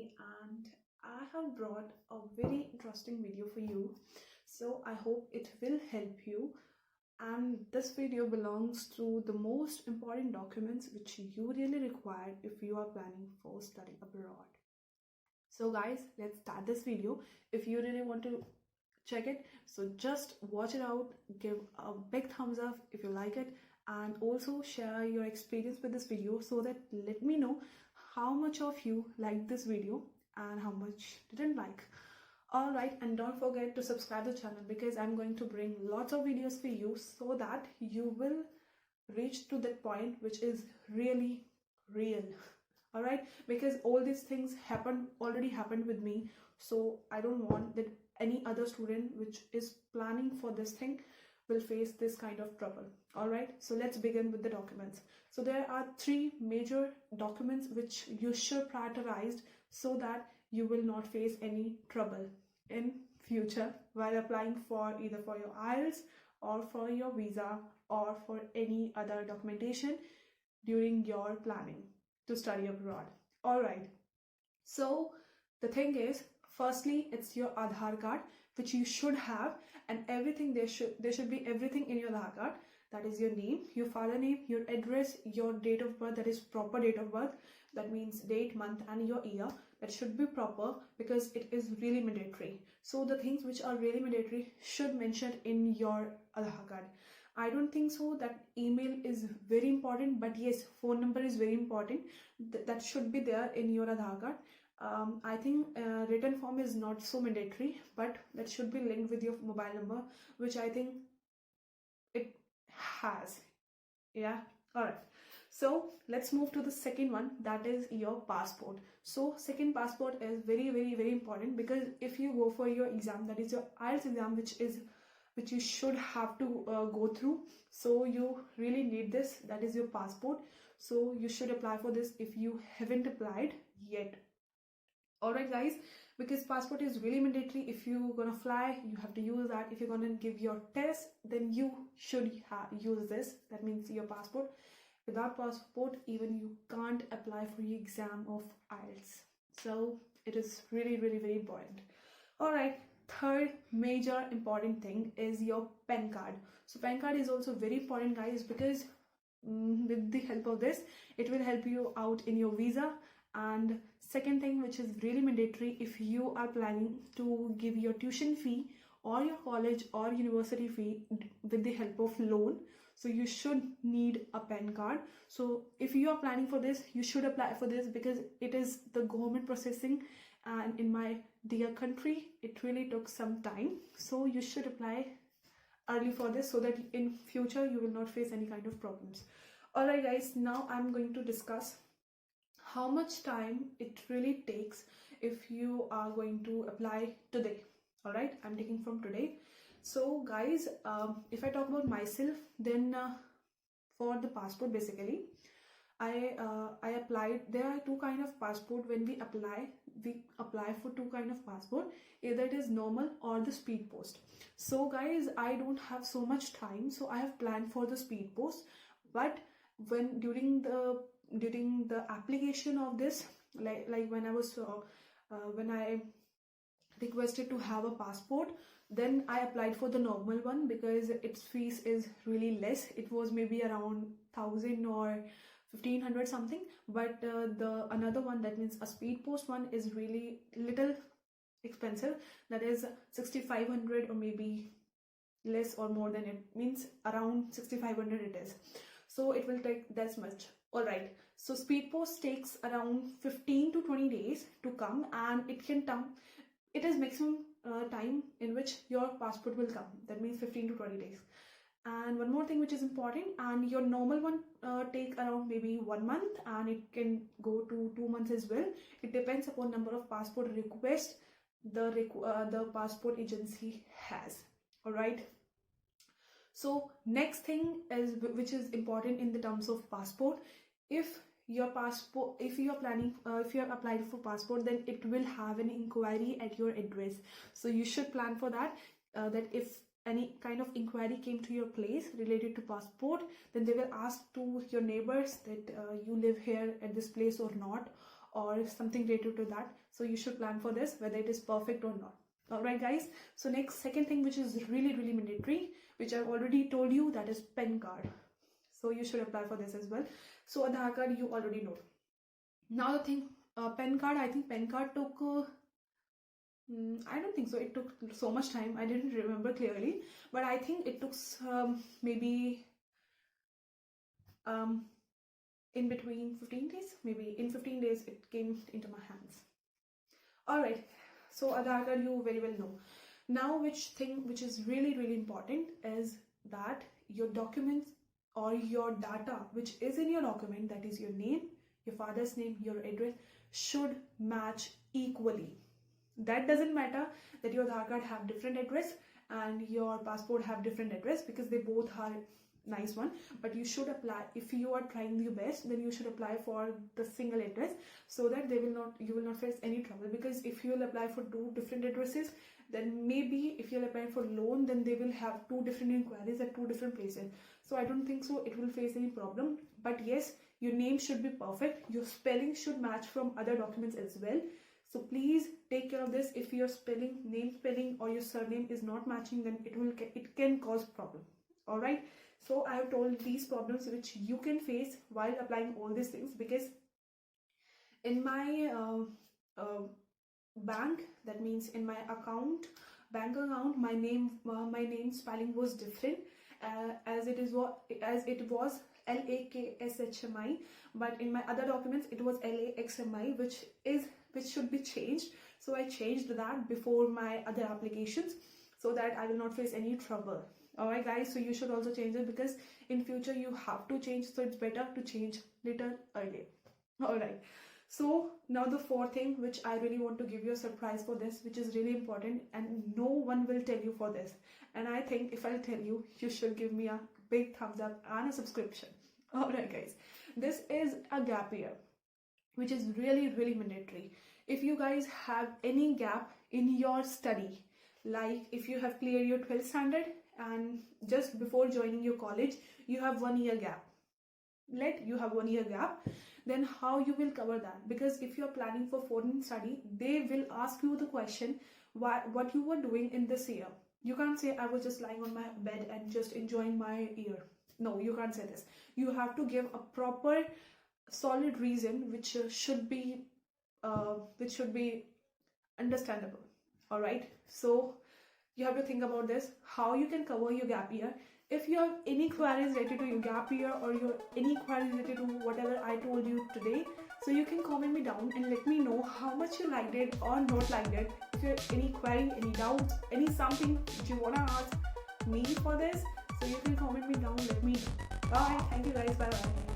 today, and I have brought a very interesting video for you. So I hope it will help you. And this video belongs to the most important documents which you really require if you are planning for study abroad. So guys, let's start this video. If you really want to check it, so just watch it out, give a big thumbs up if you like it, and also share your experience with this video so that let me know how much of you liked this video and how much didn't like. All right, and don't forget to subscribe to the channel because I'm going to bring lots of videos for you so that you will reach to that point which is really real. All right, because all these things already happened with me, so I don't want that any other student which is planning for this thing will face this kind of trouble. All right, so let's begin with the documents. So there are three major documents which you should prioritize so that you will not face any trouble in future while applying for either for your IELTS or for your visa or for any other documentation during your planning to study abroad. All right, so the thing is, firstly, it's your Aadhaar card which you should have, and everything there should be everything in your Aadhaar card. That is your name, your father name, your address, your date of birth, that is proper date of birth, that means date, month and your year. That should be proper because it is really mandatory. So the things which are really mandatory should mention in your Aadhaar card. I don't think so that email is very important, but yes, phone number is very important. That should be there in your Aadhaar card. I think written form is not so mandatory, but that should be linked with your mobile number, which I think it has. Yeah, all right. So let's move to the second one, that is your passport. So second passport is very important because if you go for your exam, that is your IELTS exam, which you should have to go through, so you really need this, that is your passport. So you should apply for this if you haven't applied yet. All right guys, because passport is really mandatory. If you're gonna fly, you have to use that. If you're gonna give your test, then you should use this, that means your passport. Without passport, even you can't apply for the exam of IELTS. So it is really very important. All right, third major important thing is your PAN card. So PAN card is also very important guys, because with the help of this, it will help you out in your visa. And second thing which is really mandatory, if you are planning to give your tuition fee or your college or university fee with the help of loan, so you should need a PAN card. So if you are planning for this, you should apply for this because it is the government processing, and in my dear country it really took some time. So you should apply early for this so that in future you will not face any kind of problems. All right guys, now I'm going to discuss how much time it really takes if you are going to apply today. All right, I'm taking from today. So guys, if I talk about myself, then for the passport, basically I applied. There are two kind of passport. When we apply for two kind of passport, either it is normal or the speed post. So guys, I don't have so much time, so I have planned for the speed post. But when during the application of this, like when I was when I requested to have a passport, then I applied for the normal one because its fees is really less. It was maybe around 1,000 or 1,500 something, but the another one, that means a speed post one, is really little expensive. That is 6,500 or maybe less or more than it, means around 6,500 it is. So it will take that much. All right, so speed post takes around 15 to 20 days to come, and it is maximum time in which your passport will come. That means 15 to 20 days. And one more thing which is important, and your normal one take around maybe 1 month, and it can go to 2 months as well. It depends upon number of passport requests the passport agency has. All right. So next thing is, which is important in the terms of passport, if you are planning, if you have applied for passport, then it will have an inquiry at your address. So you should plan for that, that if any kind of inquiry came to your place related to passport, then they will ask to your neighbors that you live here at this place or not, or something related to that. So you should plan for this, whether it is perfect or not. Alright guys, so second thing which is really mandatory, which I've already told you, that is Pencard. So you should apply for this as well. So Aadhaar card you already know. Now the thing, Pencard, I think Pencard took I don't think so it took so much time. I didn't remember clearly, but I think it took maybe in between 15 days. Maybe in 15 days it came into my hands. Alright, so Aadhaar card you very well know. Now which is really important is that your documents or your data which is in your document, that is your name, your father's name, your address, should match equally. That doesn't matter that your Aadhaar card have different address and your passport have different address, because they both are nice one, but you should apply, if you are trying your best, then you should apply for the single address, so that you will not face any trouble. Because if you will apply for two different addresses, then maybe if you'll apply for loan, then they will have two different inquiries at two different places. So I don't think so it will face any problem. But yes, your name should be perfect, your spelling should match from other documents as well. So please take care of this. If your name spelling or your surname is not matching, then it can cause problem. All right, so I have told these problems which you can face while applying all these things, because in my bank, that means in my bank account, my name spelling was different, as it was LAKSHMI, but in my other documents it was LAXMI, which should be changed. So I changed that before my other applications, so that I will not face any trouble. Alright guys, so you should also change it, because in future you have to change, so it's better to change little earlier. Alright, so now the fourth thing which I really want to give you a surprise for this, which is really important and no one will tell you for this, and I think if I'll tell you, you should give me a big thumbs up and a subscription. Alright guys, this is a gap year, which is really mandatory. If you guys have any gap in your study, like if you have cleared your 12th standard and just before joining your college you have 1 year gap, then how you will cover that? Because if you're planning for foreign study, they will ask you the question, what you were doing in this year. You can't say I was just lying on my bed and just enjoying my year. No, you can't say this. You have to give a proper solid reason which should be understandable. All right, so you have to think about this, how you can cover your gap year. If you have any queries related to your gap year, or any queries related to whatever I told you today, so you can comment me down and let me know how much you liked it or not liked it. If you have any query, any doubts, any something that you wanna ask me for this, so you can comment me down, let me know. Bye, thank you guys, bye bye.